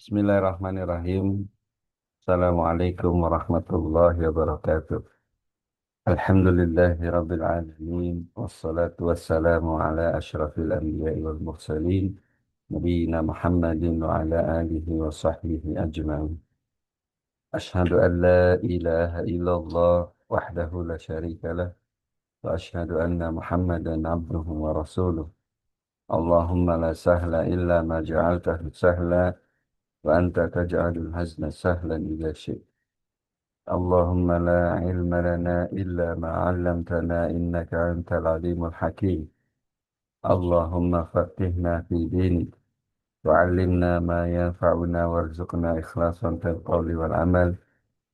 Bismillahirrahmanirrahim. Assalamualaikum warahmatullahi wabarakatuh. Alhamdulillahi rabbil alamin. Wassalatu wassalamu ala ashrafil anbiya'i wal mursalin. Nabiyyina Muhammadin wa ala alihi wa sahbihi ajma'in. Ashhadu an la ilaha illallah wahdahu la syarika lah. Wa ashhadu anna Muhammadan abduhu wa rasuluh. Allahumma la sahla illa ma ja'altahu sahla. Wa anta taj'alul hazna sahlan idza syi'ta. اللهم لا علم لنا إلا ما علمتنا إنك أنت العليم الحكيم. اللهم فقهنا في دينك وعلمنا ما ينفعنا وارزقنا إخلاصا في القول والعمل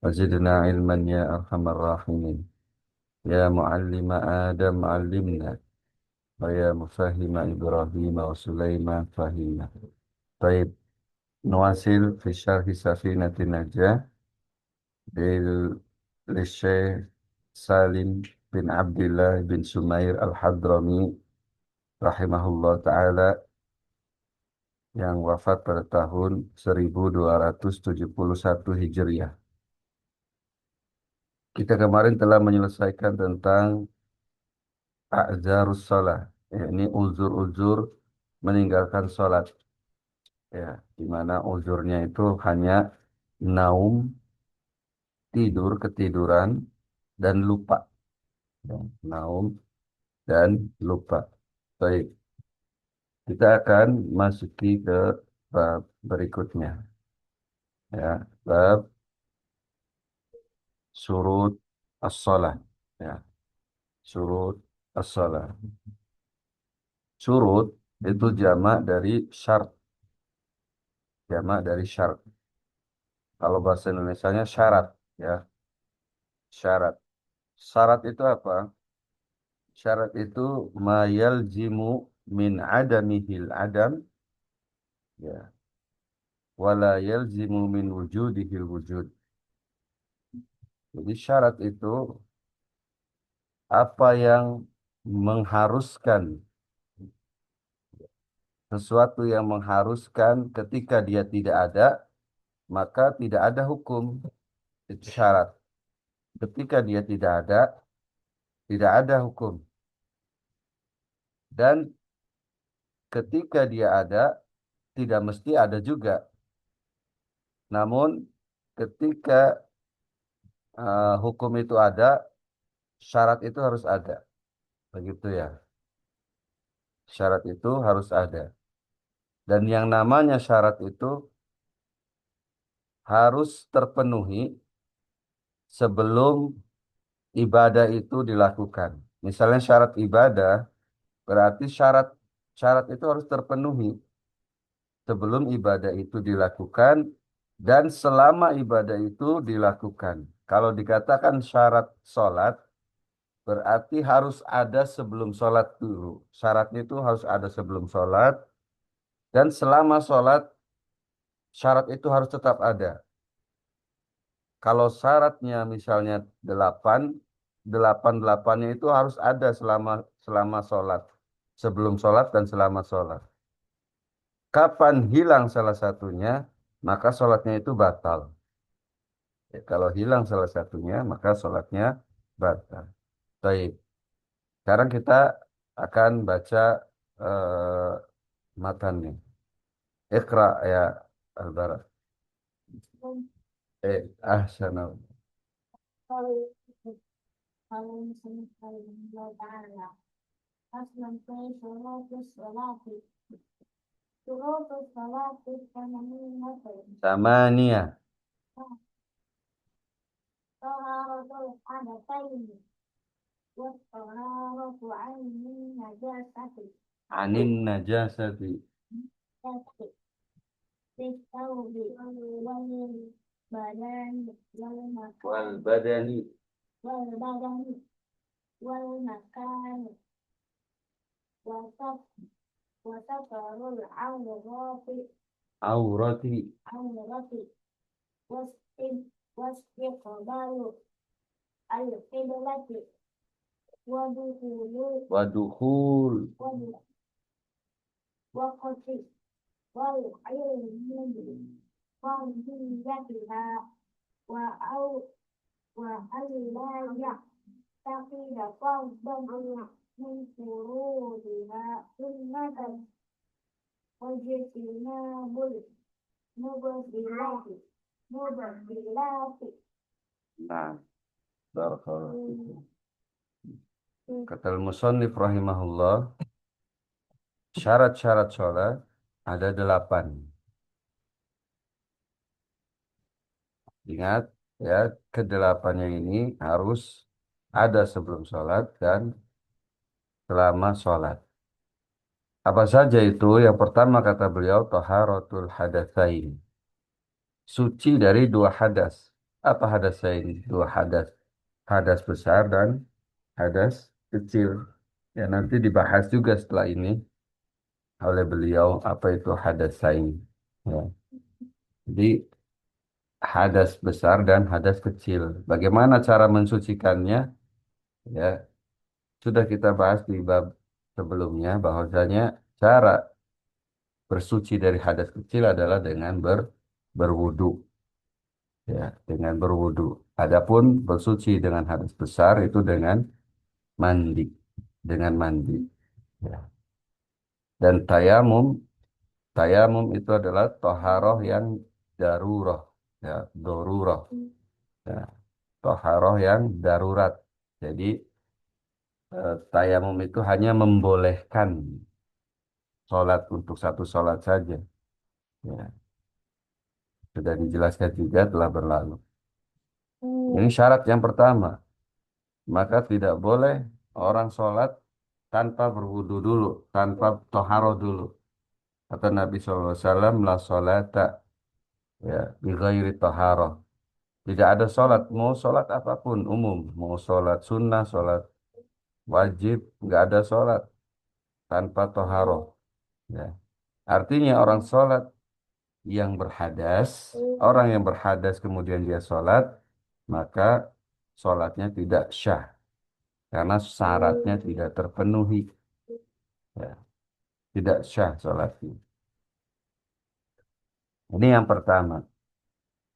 وزدنا علما يا أرحم الراحمين. يا معلم آدم علمنا ويا مفهم إبراهيم وسليمان فهمنا. طيب، نواصل في شرح سفينة النجاة للشيخ Salim bin Abdullah bin Sumair Al-Hadrami rahimahullah ta'ala yang wafat pada tahun 1271 Hijriah. Kita kemarin telah menyelesaikan tentang a'zarus shalah, yakni uzur-uzur meninggalkan sholat. Ya, di mana uzurnya itu hanya naum, tidur, ketiduran, dan lupa. Ya, naum dan lupa. Baik, kita akan masuki ke bab berikutnya. Ya, bab surut as-salah. Ya, surut as-salah. Surut itu jamak dari syarat. Jamak dari syarat. Kalau bahasa Indonesianya syarat. Ya, syarat. Syarat itu apa? Syarat itu mayal jimu min adamihil adam. Ya, wala yalzimu min wujudihil wujud. Jadi syarat itu apa yang mengharuskan, sesuatu yang mengharuskan ketika dia tidak ada, maka tidak ada hukum. Itu syarat. Ketika dia tidak ada, tidak ada hukum. Dan ketika dia ada, tidak mesti ada juga. Namun ketika hukum itu ada, syarat itu harus ada. Begitu ya. Syarat itu harus ada. Dan yang namanya syarat itu harus terpenuhi sebelum ibadah itu dilakukan. Misalnya syarat ibadah, berarti syarat syarat itu harus terpenuhi sebelum ibadah itu dilakukan dan selama ibadah itu dilakukan. Kalau dikatakan syarat sholat, berarti harus ada sebelum sholat dulu. Syaratnya itu harus ada sebelum sholat dan selama sholat syarat itu harus tetap ada. Kalau syaratnya misalnya 8, 8-8-nya itu harus ada selama selama sholat. Sebelum sholat dan selama sholat. Kapan hilang salah satunya, maka sholatnya itu batal. Ya, kalau hilang salah satunya, maka sholatnya batal. Baik. Sekarang kita akan baca eh, matannya. Iqra ya Al-Bara. Ahsanallah. أصلا في شروط الصلاة شروط الصلاة الثمانية Samania. طهارة الحدثين والطهارة عن النجاسة Anin najasati. في الثوب والبدن Wal والمكان badani. والبدن والمكان وسط وستر العورات Aurati. عورة واستقبال القبلة ودخول Wadukhul. والوقت والعلم فرضيتها وأو وألا يعتقد فرضا من فروضها سنة واجتناب المبطلات مبطلات. Nah, barakallahu fikum. Kata al-musannif rahimahullah, syarat-syarat sholat ada 8. Ingat ya, kedelapannya ini harus ada sebelum sholat dan selama sholat. Apa saja itu? Yang pertama kata beliau, taharatul hadatsain. Suci dari dua hadas. Apa hadatsain? Dua hadas. Hadas besar dan hadas kecil. Ya, nanti dibahas juga setelah ini oleh beliau apa itu hadatsain. Ya. Jadi hadas besar dan hadas kecil. Bagaimana cara mensucikannya? Ya, sudah kita bahas di bab sebelumnya bahwasanya cara bersuci dari hadas kecil adalah dengan berwudu. Ya, dengan berwudu. Adapun bersuci dengan hadas besar itu dengan mandi, dengan mandi. Ya. Dan tayamum itu adalah toharoh yang daruroh, ya, doruroh, ya, toharoh yang darurat. Jadi tayamum itu hanya membolehkan sholat untuk satu sholat saja. Ya, sudah dijelaskan juga telah berlalu. Ini syarat yang pertama. Maka tidak boleh orang sholat tanpa berwudu dulu, tanpa toharoh dulu. Kata Nabi SAW, la sholata ya, bi ghairi toharoh. Tidak ada sholat, mau sholat apapun umum, mau sholat sunnah, sholat wajib, nggak ada sholat tanpa toharoh. Ya. Artinya orang sholat yang berhadas, orang yang berhadas kemudian dia sholat, maka sholatnya tidak syah karena syaratnya tidak terpenuhi. Ya, tidak syah sholatnya. Ini yang pertama.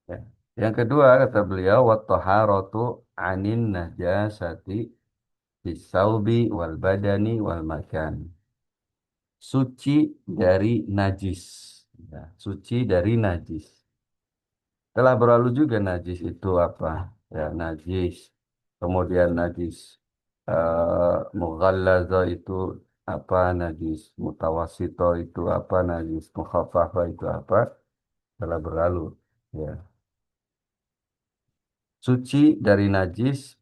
Ya. Yang kedua kata beliau, wat-taharatu anin najasati bisaubi wal badani wal makan. Suci dari najis. Ya, suci dari najis. Telah berlalu juga najis itu apa? Ya, najis. Kemudian najis mughallaza itu apa? Najis mutawasito itu apa? Najis mukhaffafa itu apa? Telah berlalu. Ya. Suci dari najis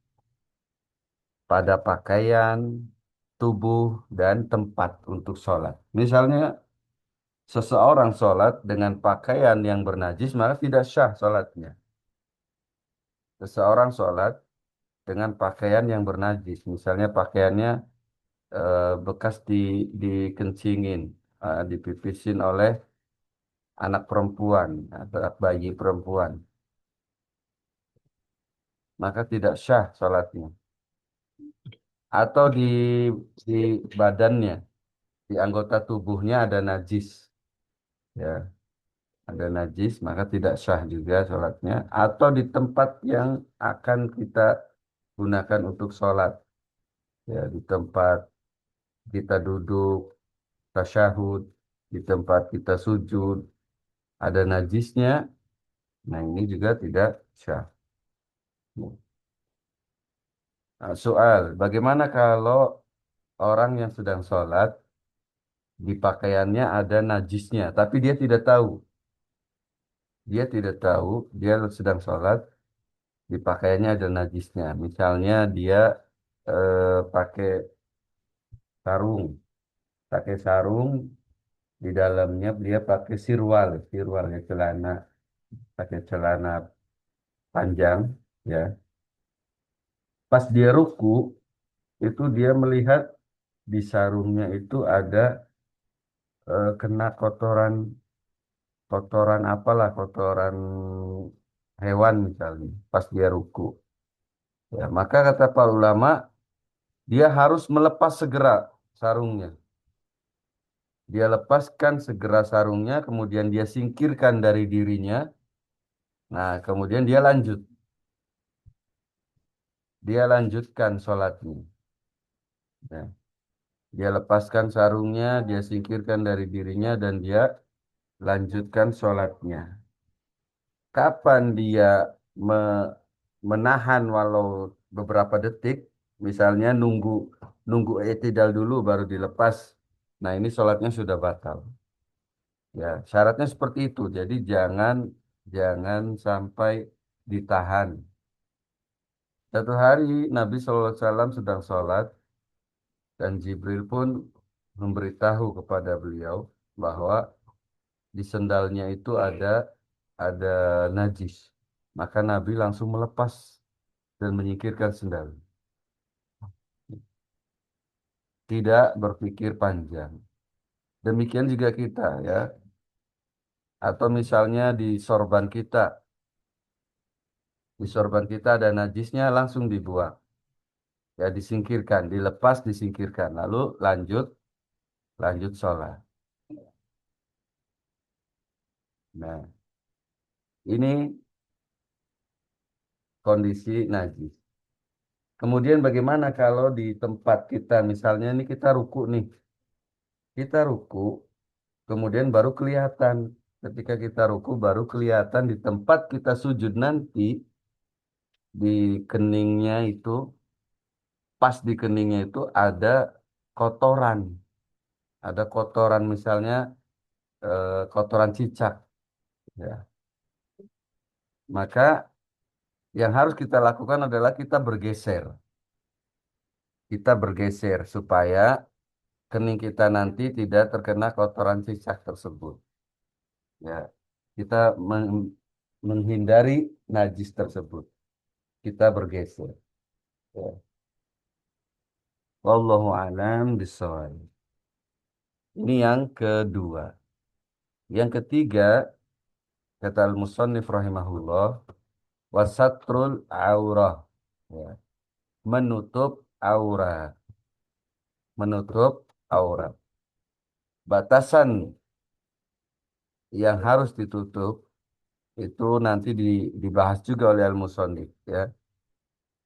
pada pakaian, tubuh, dan tempat untuk sholat. Misalnya seseorang sholat dengan pakaian yang bernajis, maka tidak syah sholatnya. Seseorang sholat dengan pakaian yang bernajis, misalnya pakaiannya bekas dikencingin, dipipisin oleh anak perempuan atau bayi perempuan, maka tidak syah sholatnya. Atau di badannya, di anggota tubuhnya ada najis, ya, ada najis, maka tidak sah juga sholatnya. Atau di tempat yang akan kita gunakan untuk sholat, ya, di tempat kita duduk, tasyahud, di tempat kita sujud, ada najisnya, nah ini juga tidak syah. Nah, soal, bagaimana kalau orang yang sedang sholat, di pakaiannya ada najisnya, tapi dia tidak tahu. Dia tidak tahu, dia sedang sholat, di pakaiannya ada najisnya. Misalnya dia pakai sarung, di dalamnya dia pakai sirwal ya celana, pakai celana panjang, ya. Pas dia ruku, itu dia melihat di sarungnya itu ada kena kotoran, kotoran apalah, kotoran hewan misalnya, pas dia ruku. Ya, maka kata para ulama, dia harus melepas segera sarungnya. Dia lepaskan segera sarungnya, kemudian dia singkirkan dari dirinya. Nah, kemudian dia lanjutkan sholatnya. Ya. Dia lepaskan sarungnya, dia singkirkan dari dirinya, dan dia lanjutkan sholatnya. Kapan dia me- menahan walau beberapa detik, misalnya nunggu nunggu i'tidal dulu baru dilepas. Nah, ini sholatnya sudah batal. Ya, syaratnya seperti itu. Jadi jangan sampai ditahan. Satu hari Nabi SAW sedang sholat dan Jibril pun memberitahu kepada beliau bahwa di sendalnya itu ada najis. Maka Nabi langsung melepas dan menyingkirkan sendal. Tidak berpikir panjang. Demikian juga kita ya. Atau misalnya di sorban kita ada najisnya langsung dibuang. Ya disingkirkan, dilepas, disingkirkan. Lalu lanjut sholat. Nah, ini kondisi najis. Kemudian bagaimana kalau di tempat kita, misalnya ini kita ruku nih. Kita ruku, kemudian baru kelihatan. Ketika kita ruku baru kelihatan di tempat kita sujud nanti, di keningnya itu, pas di keningnya itu ada kotoran. Ada kotoran misalnya kotoran cicak. Ya. Maka yang harus kita lakukan adalah kita bergeser. Kita bergeser supaya kening kita nanti tidak terkena kotoran cicak tersebut. Ya, kita menghindari najis tersebut. Kita bergeser. Ya. Wallahu a'lam bishawab. Ini yang kedua. Yang ketiga, kata al-musannif rahimahullah, wasatrul aurah. Ya. Menutup aurat. Menutup aurat. Batasan yang harus ditutup itu nanti dibahas juga oleh al-musannif ya.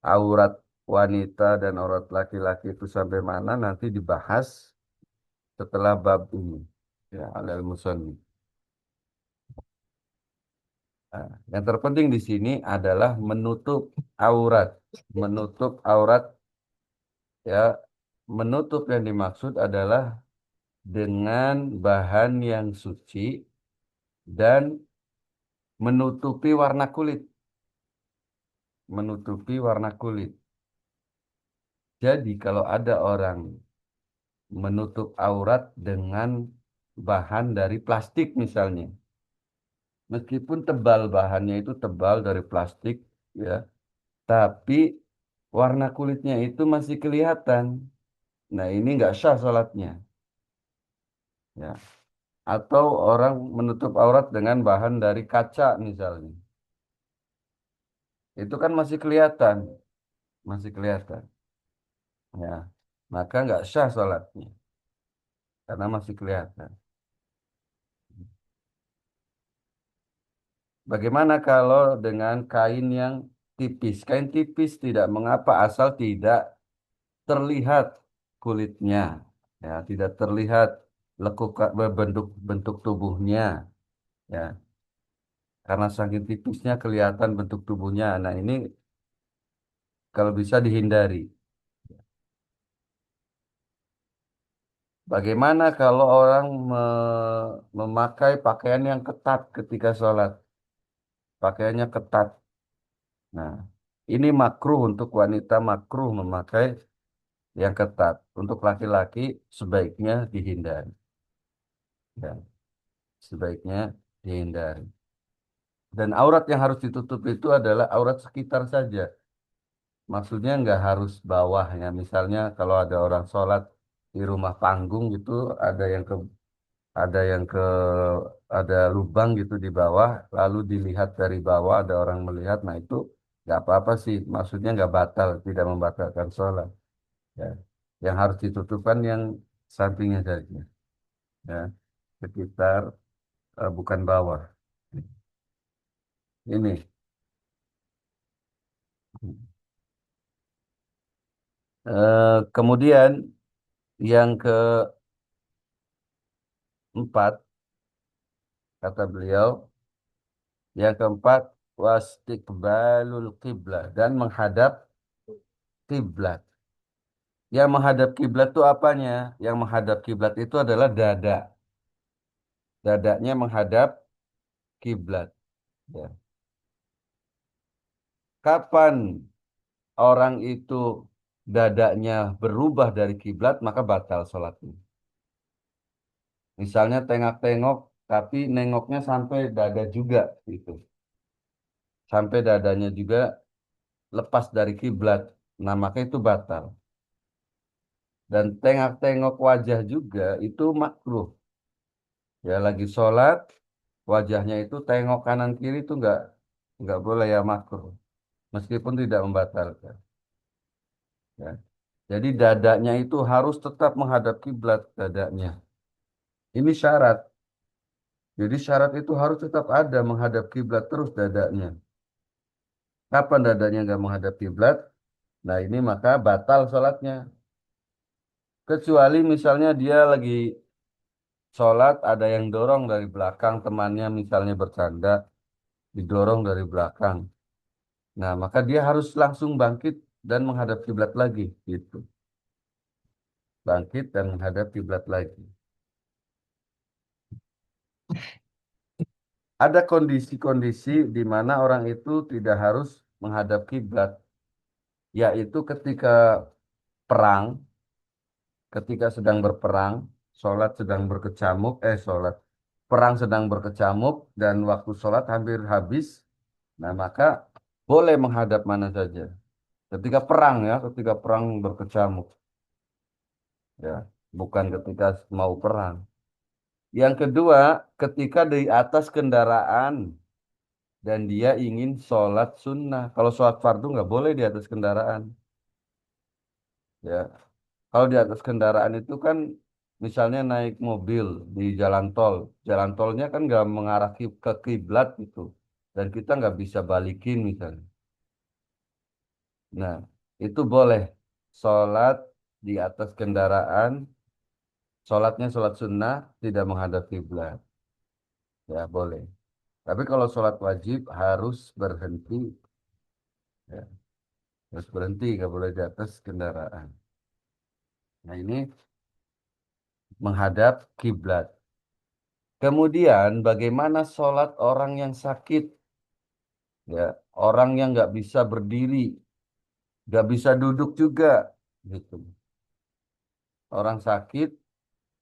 Aurat wanita dan aurat laki-laki itu sampai mana nanti dibahas setelah bab ini ya oleh al-musannif. Nah, yang terpenting di sini adalah aurat. Menutup aurat ya. Menutup yang dimaksud adalah dengan bahan yang suci dan menutupi warna kulit. Menutupi warna kulit. Jadi kalau ada orang menutup aurat dengan bahan dari plastik misalnya. Meskipun tebal bahannya itu tebal dari plastik ya, tapi warna kulitnya itu masih kelihatan. Nah, ini nggak sah sholatnya. Ya. Atau orang menutup aurat dengan bahan dari kaca misalnya. Itu kan masih kelihatan. Ya. Maka nggak sah sholatnya karena masih kelihatan. Bagaimana kalau dengan kain yang tipis? Kain tipis tidak mengapa asal tidak terlihat kulitnya, ya, tidak terlihat lekuk bentuk tubuhnya, ya, karena saking tipisnya kelihatan bentuk tubuhnya. Nah, ini kalau bisa dihindari. Bagaimana kalau orang memakai pakaian yang ketat ketika sholat? Pakaiannya ketat. Nah, ini makruh untuk wanita, makruh memakai yang ketat. Untuk laki-laki sebaiknya dihindari. Ya, sebaiknya dihindari. Dan aurat yang harus ditutup itu adalah aurat sekitar saja. Maksudnya nggak harus bawahnya. Misalnya kalau ada orang sholat di rumah panggung gitu, ada yang ke ada yang ke ada lubang gitu di bawah, lalu dilihat dari bawah ada orang melihat. Nah itu nggak apa-apa sih. Maksudnya nggak batal, tidak membatalkan sholat. Ya. Yang harus ditutupkan yang sampingnya saja. ya, sekitar bukan bawah. Ini. Kemudian yang keempat, kata beliau, yang keempat, wastiqbalul qiblah dan menghadap kiblat. Yang menghadap kiblat itu apanya? Yang menghadap kiblat itu adalah dada. Dadanya menghadap kiblat. Ya. Kapan orang itu dadanya berubah dari kiblat, maka batal sholatnya. Misalnya tengok-tengok, tapi nengoknya sampai dada juga gitu. Sampai dadanya juga lepas dari kiblat. Nah, maka itu batal. Dan tengok-tengok wajah juga itu makruh. Ya, lagi sholat, wajahnya itu tengok kanan kiri itu nggak boleh ya makruh. Meskipun tidak membatalkan. Ya. Jadi dadanya itu harus tetap menghadap kiblat dadanya. Ini syarat. Jadi syarat itu harus tetap ada menghadap kiblat terus dadanya. Kapan dadanya nggak menghadap kiblat? Nah ini maka batal sholatnya. Kecuali misalnya dia lagi sholat ada yang dorong dari belakang temannya misalnya bercanda didorong dari belakang. Nah maka dia harus langsung bangkit dan menghadap kiblat lagi gitu. Bangkit dan menghadap kiblat lagi. Ada kondisi-kondisi di mana orang itu tidak harus menghadap kiblat, yaitu perang, ketika sedang berperang, perang sedang berkecamuk dan waktu sholat hampir habis, nah maka boleh menghadap mana saja. Ketika perang berkecamuk, ya, bukan ketika mau perang. Yang kedua, ketika di atas kendaraan dan dia ingin sholat sunnah. Kalau sholat fardu nggak boleh di atas kendaraan. Ya, kalau di atas kendaraan itu kan misalnya naik mobil di jalan tol, jalan tolnya kan nggak mengarah ke kiblat gitu, dan kita nggak bisa balikin misalnya. Nah, itu boleh sholat di atas kendaraan, sholatnya sholat sunnah tidak menghadap kiblat, ya boleh. Tapi kalau sholat wajib harus berhenti, ya, harus berhenti, nggak boleh di atas kendaraan. Nah, ini menghadap kiblat. Kemudian bagaimana sholat orang yang sakit, ya, orang yang nggak bisa berdiri, nggak bisa duduk juga, gitu. Orang sakit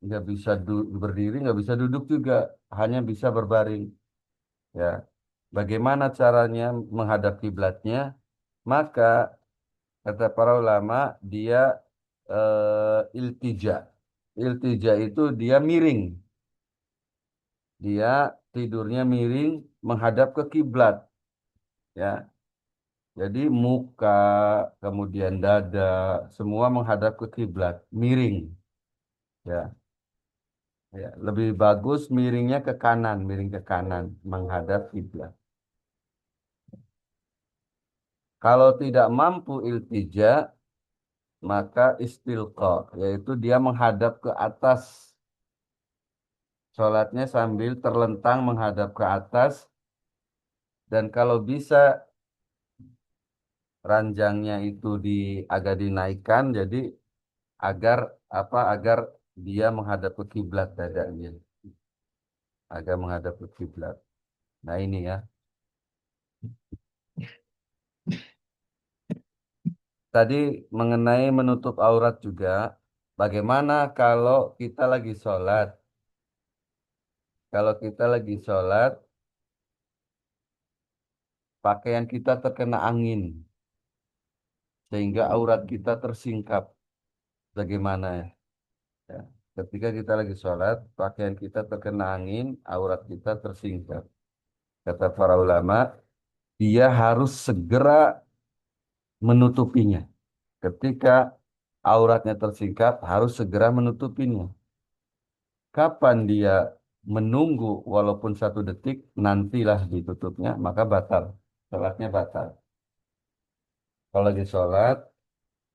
nggak bisa berdiri, nggak bisa duduk juga, hanya bisa berbaring. Ya, bagaimana caranya menghadap kiblatnya? Maka kata para ulama dia iltija. Iltija itu dia miring, dia tidurnya miring menghadap ke kiblat. Ya, jadi muka, kemudian dada, semua menghadap ke kiblat, miring. Ya, ya, lebih bagus miringnya ke kanan, miring ke kanan, menghadap kiblat. Kalau tidak mampu iltija, maka istilqa, yaitu dia menghadap ke atas. Sholatnya sambil terlentang menghadap ke atas, dan kalau bisa ranjangnya itu agak dinaikkan, jadi agar dia menghadap ke kiblat dadanya, agak menghadap ke kiblat. Nah ini ya. Tadi mengenai menutup aurat juga, bagaimana kalau kita lagi sholat? Kalau kita lagi sholat, pakaian kita terkena angin, sehingga aurat kita tersingkap. Bagaimana ya? Ya. Ketika kita lagi sholat, pakaian kita terkena angin, aurat kita tersingkap. Kata para ulama, dia harus segera menutupinya. Ketika auratnya tersingkap, harus segera menutupinya. kapan dia menunggu walaupun 1 detik, nantilah ditutupnya, maka batal. Sholatnya batal. Kalau lagi sholat,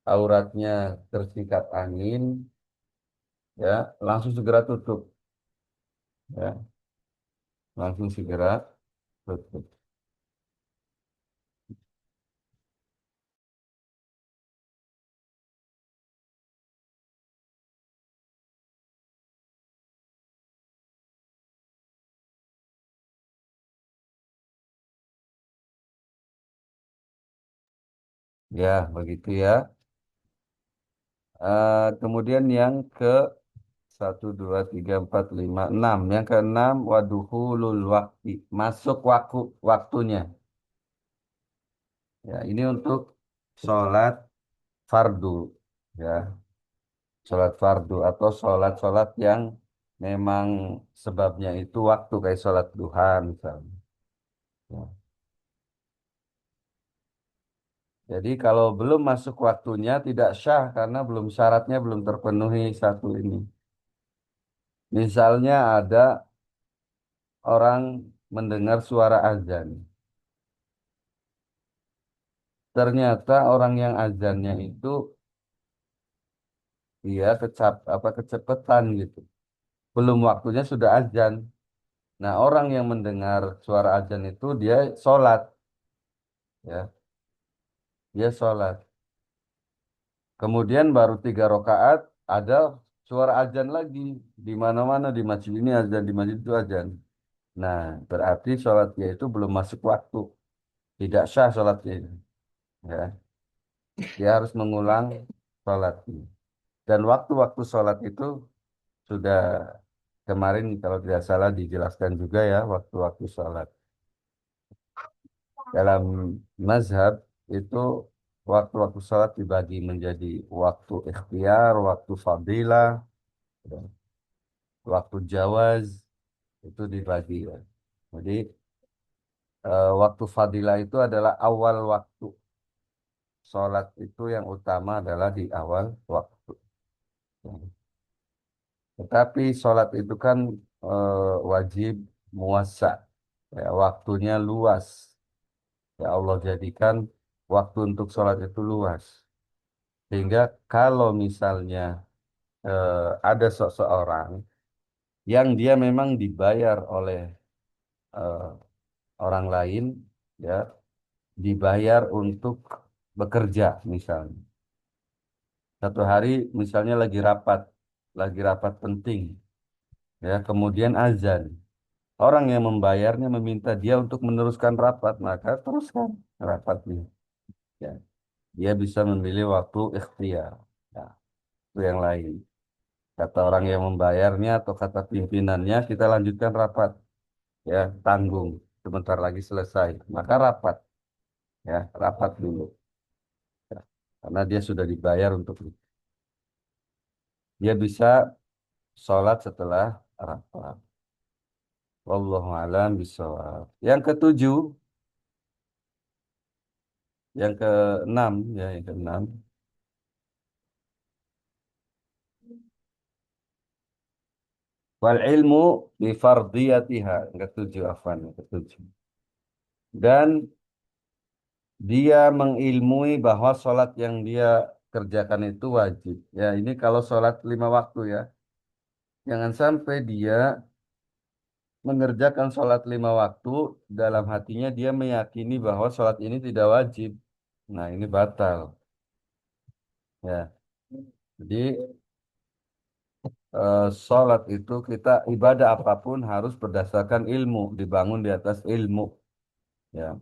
auratnya tersikat angin, ya langsung segera tutup. Ya, langsung segera tutup. Ya, begitu ya. Kemudian yang ke 1, 2, 3, 4, 5, 6. Yang keenam, waduhulul waktu. Masuk waktunya. Ya, ini untuk sholat fardu. Ya, sholat fardu atau sholat-sholat yang memang sebabnya itu waktu kayak sholat duha misalnya. Ya. Jadi kalau belum masuk waktunya tidak syah karena belum syaratnya belum terpenuhi satu ini. Misalnya ada orang mendengar suara azan. Ternyata orang yang azannya itu dia kecepetan gitu. Belum waktunya sudah azan. Nah, orang yang mendengar suara azan itu dia sholat, ya, dia sholat. Kemudian baru 3 rakaat ada suara azan lagi di mana-mana di masjid ini azan di masjid itu azan. Nah, berarti sholatnya itu belum masuk waktu, tidak sah sholatnya itu. Ya, dia harus mengulang sholatnya. Dan waktu-waktu sholat itu sudah kemarin kalau tidak salah dijelaskan juga ya waktu-waktu sholat. Dalam mazhab itu waktu-waktu sholat dibagi menjadi waktu ikhtiar, waktu fadilah, dan waktu jawaz itu dibagi ya. Jadi waktu fadilah itu adalah awal waktu. Sholat itu yang utama adalah di awal waktu. Tetapi sholat itu kan wajib muasa, ya, waktunya luas. Ya Allah jadikan waktu untuk sholat itu luas. Sehingga kalau misalnya ada seseorang yang dia memang dibayar oleh eh, orang lain, ya dibayar untuk bekerja misalnya. Satu hari misalnya lagi rapat penting, ya kemudian azan. Orang yang membayarnya meminta dia untuk meneruskan rapat, maka teruskan rapatnya. Ya, dia bisa memilih waktu ikhtiar. Ya, itu yang lain. Kata orang yang membayarnya atau kata pimpinannya, kita lanjutkan rapat. Ya, tanggung. Sebentar lagi selesai. Maka rapat. Ya, rapat dulu. Ya, karena dia sudah dibayar untuk itu. Dia bisa sholat setelah rapat. Wallahu a'lam bishawab. Yang ketujuh, yang keenam, ya yang keenam. Wal ilmu bi fardiyatiha. Yang ketujuh, afwan, yang ketujuh. Dan dia mengilmui bahwa sholat yang dia kerjakan itu wajib. Ya, ini kalau sholat 5 waktu ya. Jangan sampai dia mengerjakan sholat 5 waktu, dalam hatinya dia meyakini bahwa sholat ini tidak wajib. Nah, ini batal. Ya, jadi sholat itu kita ibadah apapun harus berdasarkan ilmu, dibangun di atas ilmu. Ya,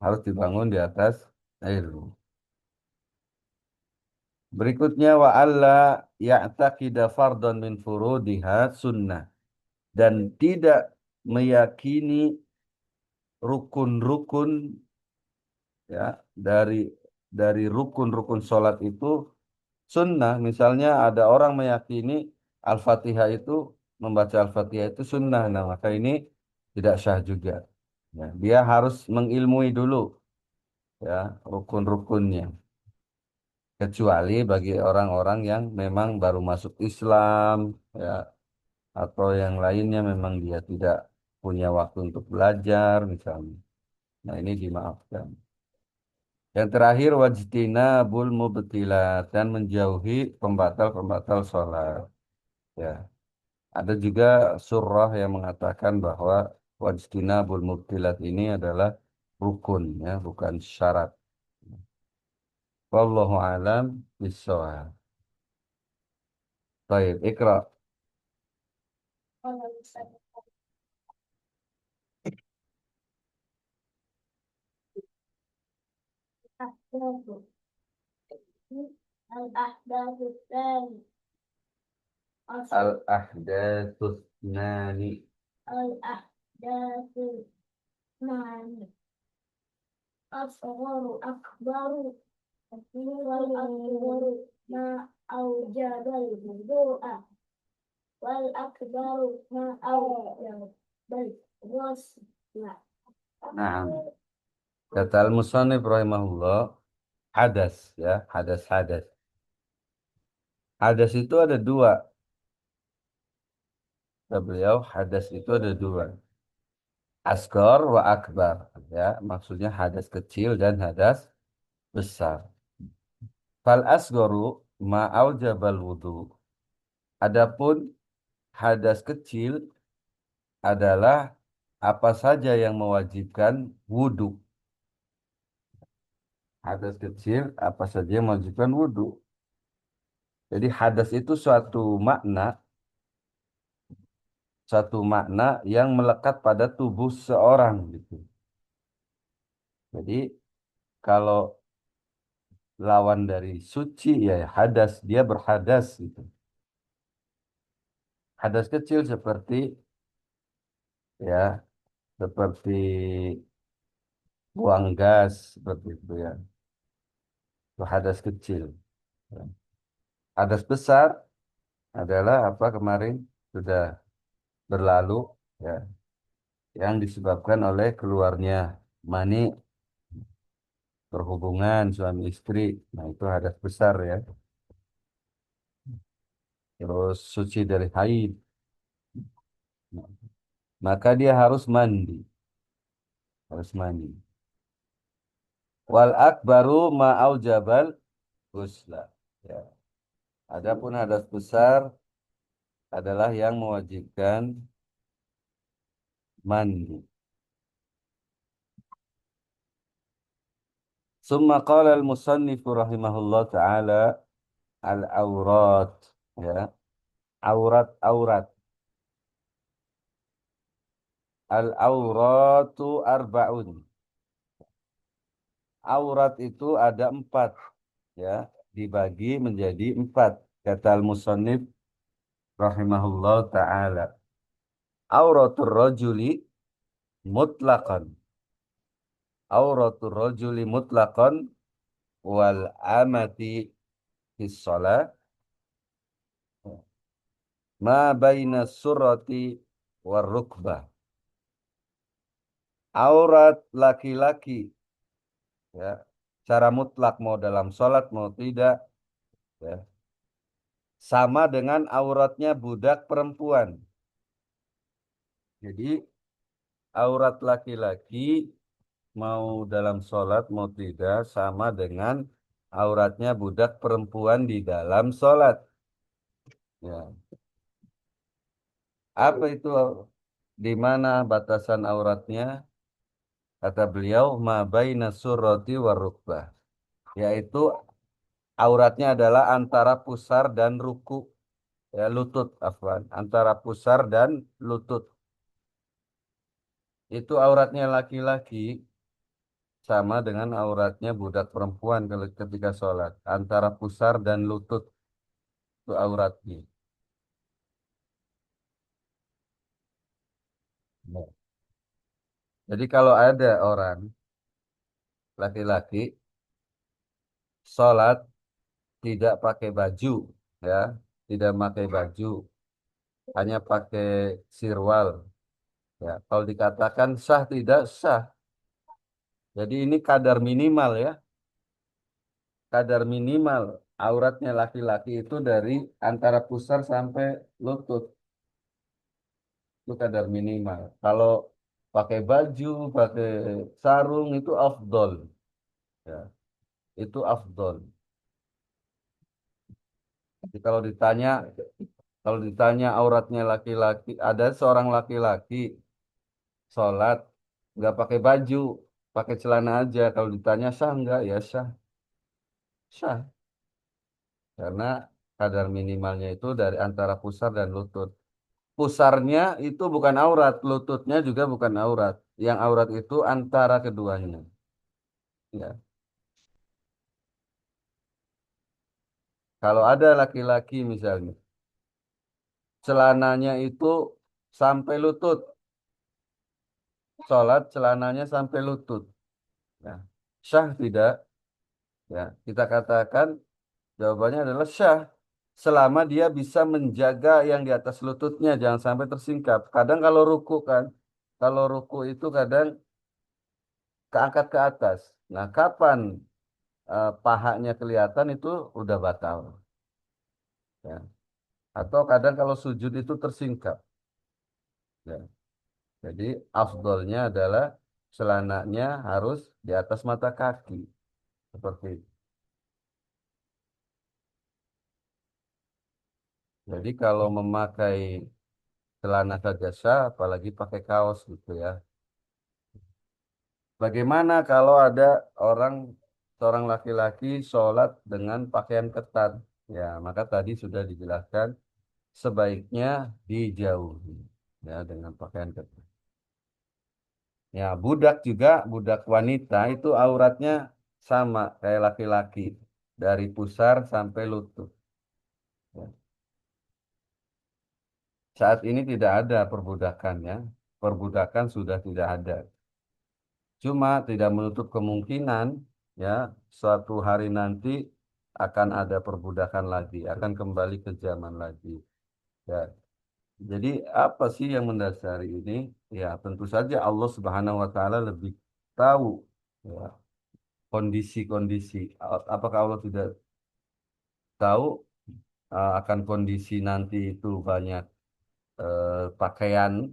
harus dibangun di atas ilmu. Berikutnya wa alla ya'taqida fardhan min furudiha sunnah dan tidak meyakini rukun-rukun ya dari rukun-rukun sholat itu sunnah. Misalnya ada orang meyakini Al-Fatihah itu membaca Al-Fatihah itu sunnah. Nah, maka ini tidak syah juga. Ya, dia harus mengilmui dulu ya rukun-rukunnya. Kecuali bagi orang-orang yang memang baru masuk Islam, ya atau yang lainnya memang dia tidak punya waktu untuk belajar misalnya. Nah, ini dimaafkan. Yang terakhir wajtinabul mubtilat dan menjauhi pembatal-pembatal sholat. Ya, ada juga surah yang mengatakan bahwa wajtinabul mubtilat ini adalah rukun ya, bukan syarat. Wallahu alam bishawab. Baik, Iqra. Kalau misalnya ahdafu al-ahdafu tsani Al-ahdatsus nani. al-ahdafu mani asgharu akbaru wal akbaru ma aujabal wudu'a wal akbaru ma aujabal ghusla. Nah, kata al-musannif rahimahullah, hadas ya, hadas. Hadas itu ada dua. Kata beliau, hadas itu ada dua. Asgor wa akbar. Ya, maksudnya hadas kecil dan hadas besar. Fal asgoru ma'au jabal wudu. Adapun hadas kecil adalah apa saja yang mewajibkan wudu. Hadas kecil apa saja yang mewajibkan wudu. Jadi hadas itu suatu makna yang melekat pada tubuh seorang gitu. Jadi kalau lawan dari suci ya hadas, dia berhadas gitu. Hadas kecil ya seperti buang gas seperti itu ya. Itu hadas kecil. Hadas besar adalah apa kemarin sudah berlalu ya yang disebabkan oleh keluarnya mani berhubungan suami istri. Nah, itu hadas besar ya. Terus suci dari haid. Nah, maka dia harus mandi. Wal akbaru ma'au jabal ghusla. Ya. Adapun hadas besar adalah yang mewajibkan mandi. Summa qala al-musannifu rahimahullah ta'ala al-aurat. Ya. Aurat. Al-auratu arba'un. Aurat itu ada empat. Ya. Dibagi menjadi empat. Kata al-musannif rahimahullah ta'ala. Auratul rajuli mutlaqan. Auratul rajuli mutlaqan wal amati fis shalah ma baina surati war rukbah. Aurat laki-laki ya, secara mutlak mau dalam sholat mau tidak ya, sama dengan auratnya budak perempuan. Jadi aurat laki-laki mau dalam sholat mau tidak sama dengan auratnya budak perempuan di dalam sholat. Ya. Apa itu? Di mana batasan auratnya? Kata beliau, ma baina surrati war rukbah. Yaitu auratnya adalah antara pusar dan ruku. Ya, lutut, afwan. Antara pusar dan lutut. Itu auratnya laki-laki sama dengan auratnya budak perempuan kalau ketika sholat. Antara pusar dan lutut itu auratnya. Ya. Jadi kalau ada orang laki-laki sholat tidak pakai baju, ya, tidak pakai baju, hanya pakai sirwal. Ya, kalau dikatakan sah tidak sah. Jadi ini kadar minimal ya, kadar minimal auratnya laki-laki itu dari antara pusar sampai lutut. Itu kadar minimal. Kalau pakai baju, pakai sarung itu afdol. Ya, itu afdol. Jadi kalau ditanya auratnya laki-laki, ada seorang laki-laki sholat nggak pakai baju, pakai celana aja. Kalau ditanya sah nggak, ya sah, sah. Karena kadar minimalnya itu dari antara pusar dan lutut. Pusarnya itu bukan aurat, lututnya juga bukan aurat. Yang aurat itu antara keduanya. Ya. Kalau ada laki-laki misalnya, celananya itu sampai lutut, sholat celananya sampai lutut. Ya. Syah tidak? Ya, kita katakan jawabannya adalah syah. Selama dia bisa menjaga yang di atas lututnya, jangan sampai tersingkap. Kadang kalau ruku kan, kalau ruku itu kadang keangkat ke atas. Nah, kapan pahanya kelihatan itu udah batal. Ya. Atau kadang kalau sujud itu tersingkap. Ya. Jadi afdolnya adalah celananya harus di atas mata kaki. Seperti itu. Jadi kalau memakai celana saja sah, apalagi pakai kaos gitu ya. Bagaimana kalau ada orang seorang laki-laki sholat dengan pakaian ketat? Ya, maka tadi sudah dijelaskan sebaiknya dijauhi ya dengan pakaian ketat. Ya, budak juga, budak wanita itu auratnya sama kayak laki-laki dari pusar sampai lutut. Ya. Saat ini tidak ada perbudakan ya, perbudakan sudah tidak ada. Cuma tidak menutup kemungkinan ya suatu hari nanti akan ada perbudakan lagi, akan kembali ke zaman lagi. Ya, jadi apa sih yang mendasari ini? Ya, tentu saja Allah Subhanahu wa taala lebih tahu ya, kondisi-kondisi. Apakah Allah tidak tahu akan kondisi nanti itu banyak pakaian?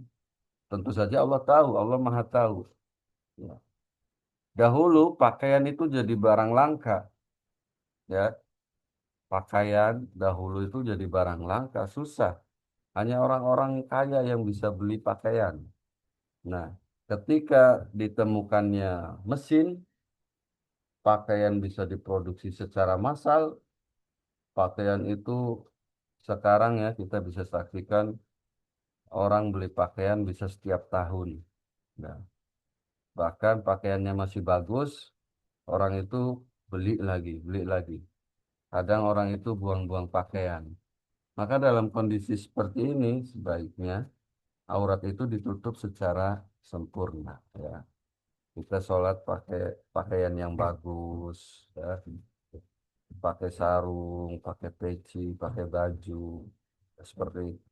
Tentu saja Allah tahu, Allah Maha tahu. Ya. Dahulu pakaian itu jadi barang langka, ya. Pakaian dahulu itu jadi barang langka, susah. Hanya orang-orang kaya yang bisa beli pakaian. Nah, ketika ditemukannya mesin, pakaian bisa diproduksi secara massal, pakaian itu sekarang ya kita bisa saksikan orang beli pakaian bisa setiap tahun. Nah, bahkan pakaiannya masih bagus, orang itu beli lagi, beli lagi. Kadang orang itu buang-buang pakaian. Maka dalam kondisi seperti ini sebaiknya aurat itu ditutup secara sempurna ya. Kita sholat pakai pakaian yang bagus ya, pakai sarung, pakai peci, pakai baju seperti itu.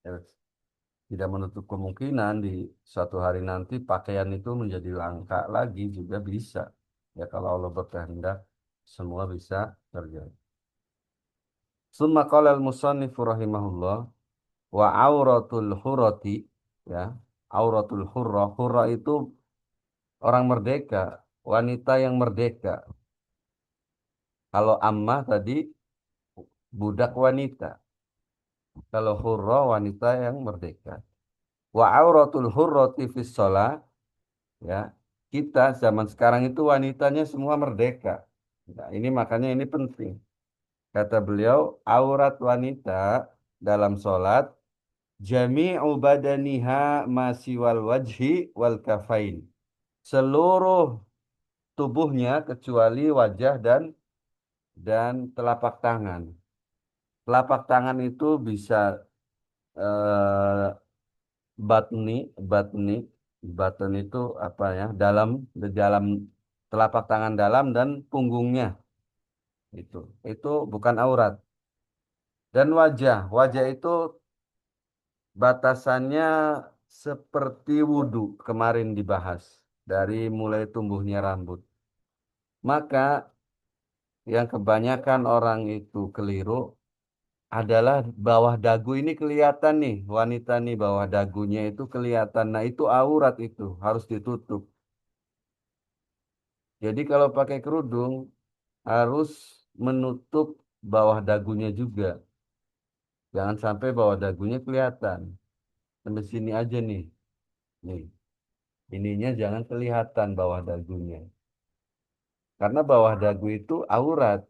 Ya, tidak menutup kemungkinan di suatu hari nanti pakaian itu menjadi langka lagi juga bisa. Ya kalau Allah berkehendak semua bisa terjadi. Summa qala al-musannifu rahimahullah wa auratul hurati ya auratul hurrah hurrah itu orang merdeka wanita yang merdeka kalau ammah tadi budak wanita kalau hurrah wanita yang merdeka wa auratul hurrati fis shalah ya kita zaman sekarang itu wanitanya semua merdeka. Nah, ini makanya ini penting kata beliau aurat wanita dalam sholat jami'u badaniha masiwal wajhi wal kafain. Seluruh tubuhnya kecuali wajah dan telapak tangan. Telapak tangan itu bisa eh, batni, batni, button itu apa ya? Dalam di dalam telapak tangan dalam dan punggungnya itu. Itu bukan aurat. Dan wajah, wajah itu batasannya seperti wudhu kemarin dibahas dari mulai tumbuhnya rambut. Maka yang kebanyakan orang itu keliru adalah bawah dagu ini kelihatan nih, wanita nih bawah dagunya itu kelihatan. Nah, itu aurat itu harus ditutup. Jadi kalau pakai kerudung harus menutup bawah dagunya juga. Jangan sampai bawah dagunya kelihatan. Sampai sini aja nih. Nih, ininya jangan kelihatan bawah dagunya. Karena bawah dagu itu aurat.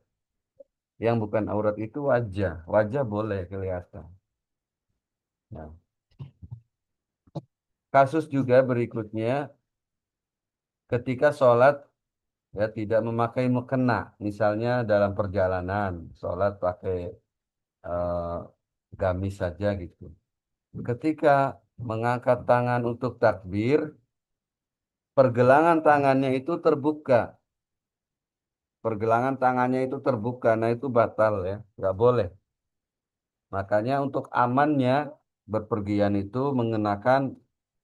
Yang bukan aurat itu wajah. Wajah boleh kelihatan. Nah, kasus juga berikutnya ketika sholat ya tidak memakai mukena. Misalnya dalam perjalanan sholat pakai eh, gamis saja gitu. Ketika mengangkat tangan untuk takbir, pergelangan tangannya itu terbuka. Pergelangan tangannya itu terbuka, nah itu batal ya, nggak boleh. Makanya untuk amannya berpergian itu mengenakan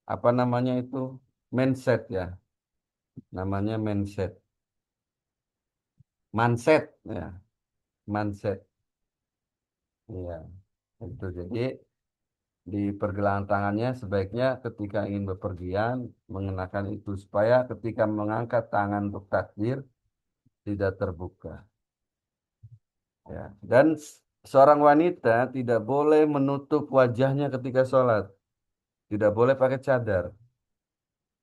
apa namanya itu menset ya, namanya menset, manset ya, manset. Iya, itu jadi di pergelangan tangannya sebaiknya ketika ingin bepergian mengenakan itu supaya ketika mengangkat tangan untuk takbir tidak terbuka. Ya. Dan seorang wanita tidak boleh menutup wajahnya ketika sholat. Tidak boleh pakai cadar.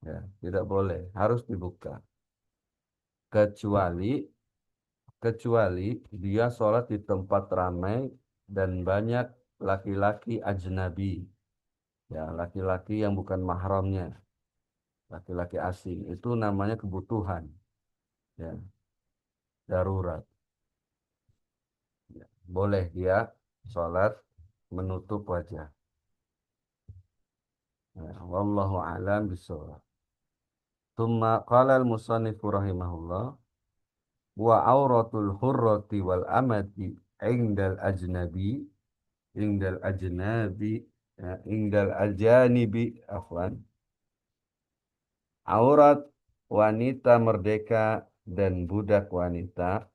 Ya, tidak boleh. Harus dibuka. Kecuali, kecuali dia sholat di tempat ramai dan banyak laki-laki ajnabi. Ya, laki-laki yang bukan mahramnya. Laki-laki asing. Itu namanya kebutuhan. Ya, darurat. Ya, boleh dia sholat menutup wajah. Ya, wallahu a'lam bishawab. Tsumma qala al-musannifu rahimahullah wa auratul hurrati wal amati indal ajnabi indal ajanibi afwan aurat wanita merdeka dan budak wanita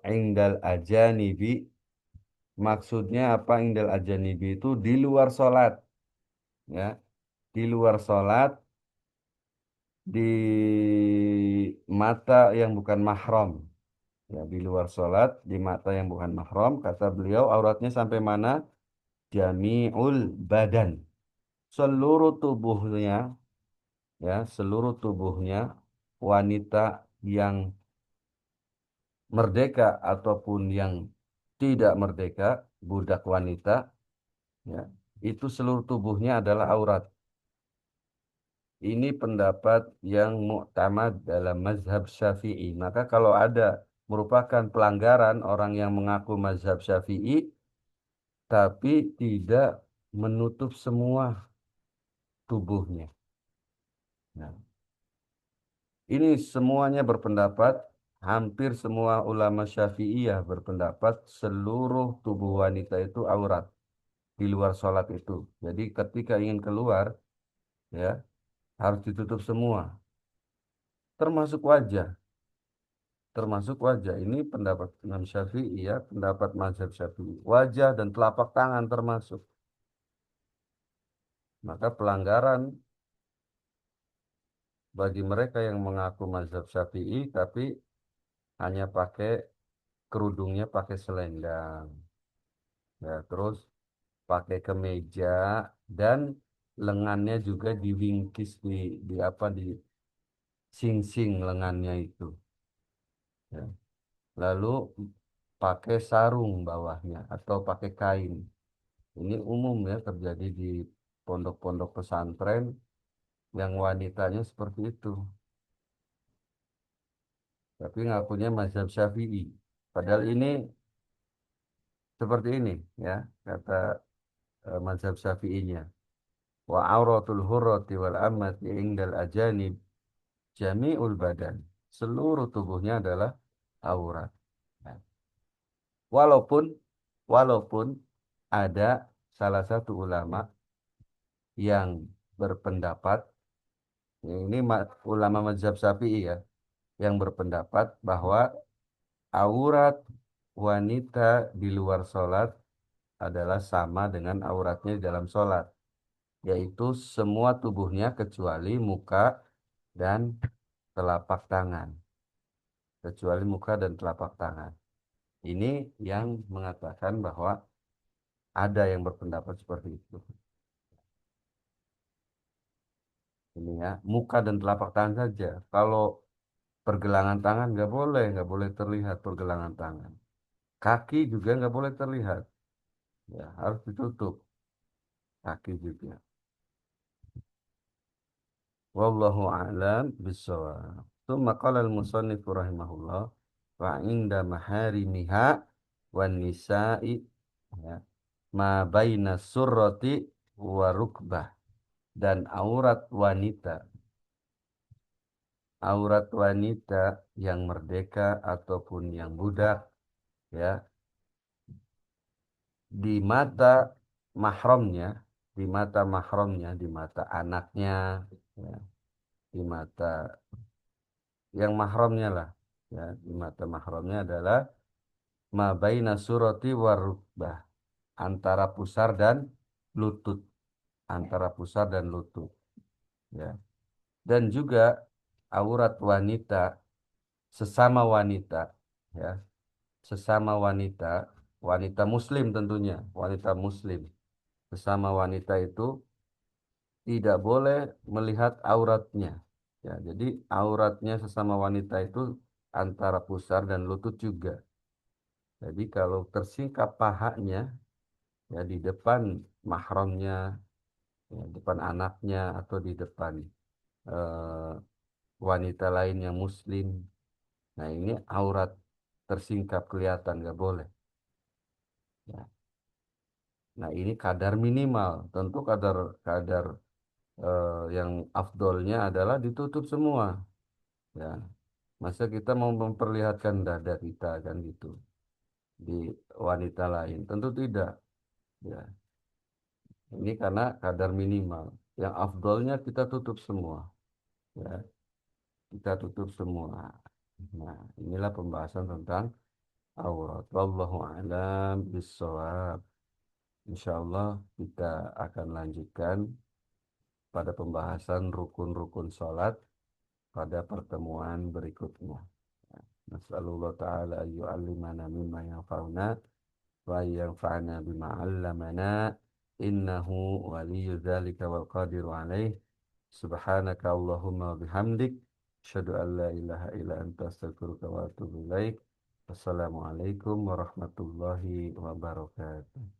indal ajanibi maksudnya apa indal ajanibi itu di luar sholat ya di luar sholat di mata yang bukan mahram ya di luar sholat di mata yang bukan mahram kata beliau auratnya sampai mana jami'ul badan seluruh tubuhnya ya seluruh tubuhnya wanita yang merdeka ataupun yang tidak merdeka budak wanita ya itu seluruh tubuhnya adalah aurat. Ini pendapat yang mu'tamad dalam mazhab Syafi'i. Maka kalau ada merupakan pelanggaran orang yang mengaku mazhab Syafi'i, tapi tidak menutup semua tubuhnya. Nah, ini semuanya berpendapat, hampir semua ulama Syafi'iyah berpendapat seluruh tubuh wanita itu aurat di luar sholat itu. Jadi ketika ingin keluar, ya harus ditutup semua, termasuk wajah. Termasuk wajah. Ini pendapat Imam Syafi'i ya, pendapat mazhab Syafi'i. Wajah dan telapak tangan termasuk. Maka pelanggaran bagi mereka yang mengaku mazhab Syafi'i tapi hanya pakai kerudungnya pakai selendang. Ya, terus pakai kemeja dan lengannya juga diwingkis di apa di sing-sing lengannya itu. Ya. Lalu pakai sarung bawahnya atau pakai kain. Ini umum ya terjadi di pondok-pondok pesantren yang wanitanya seperti itu. Tapi ngakunya mazhab Syafi'i. Padahal ini seperti ini ya kata mazhab Syafi'inya. Wa auratul hurrati wal ammati indal ajanib jami'ul badan. Seluruh tubuhnya adalah aurat. Nah, walaupun walaupun ada salah satu ulama yang berpendapat ini ulama mazhab Syafi'i ya yang berpendapat bahwa aurat wanita di luar sholat adalah sama dengan auratnya di dalam sholat, yaitu semua tubuhnya kecuali muka dan telapak tangan. Kecuali muka dan telapak tangan. Ini yang mengatakan bahwa ada yang berpendapat seperti itu. Ini ya, muka dan telapak tangan saja. Kalau pergelangan tangan nggak boleh terlihat pergelangan tangan. Kaki juga nggak boleh terlihat, ya harus ditutup kaki juga. Wallahu a'lam bishawab. Tsumma qala al-musannif rahimahullah wa inda maharimiha wan nisa'i, ya, ma baina surrati wa rukbah, dan aurat wanita yang merdeka ataupun yang budak, ya, di mata mahramnya, di mata anaknya, ya, di mata yang mahramnya lah, ya, di mata mahramnya adalah ma baina surati warukbah, antara pusar dan lutut, antara pusar dan lutut, ya. Dan juga aurat wanita, sesama wanita, ya, sesama wanita, wanita muslim tentunya, wanita muslim, sesama wanita itu tidak boleh melihat auratnya. Ya, jadi auratnya sesama wanita itu antara pusar dan lutut juga. Jadi kalau tersingkap pahanya, ya, di depan mahramnya, ya, depan anaknya atau di depan eh, wanita lain yang muslim, nah ini aurat tersingkap kelihatan, nggak boleh. Ya. Nah ini kadar minimal, tentu kadar kadar yang afdolnya adalah ditutup semua. Ya, masa kita mau memperlihatkan dada kita kan gitu di wanita lain? Tentu tidak. Ya, ini karena kadar minimal. Yang afdolnya kita tutup semua. Ya, kita tutup semua. Nah, inilah pembahasan tentang aurat. Wallahu a'lam bishawab. Insyaallah kita akan lanjutkan pada pembahasan rukun-rukun sholat pada pertemuan berikutnya. Nasallallahu ta'ala an yu'allimana mimma yanfa'una wa yanfa'na bima 'allamana innahu waliyyu dzalika wal qadiru 'alaih. Subhanaka Allahumma wa bihamdik asyhadu an la ilaha illa anta astaghfiruka wa atubu ilaik. Wassalamualaikum warahmatullahi wabarakatuh.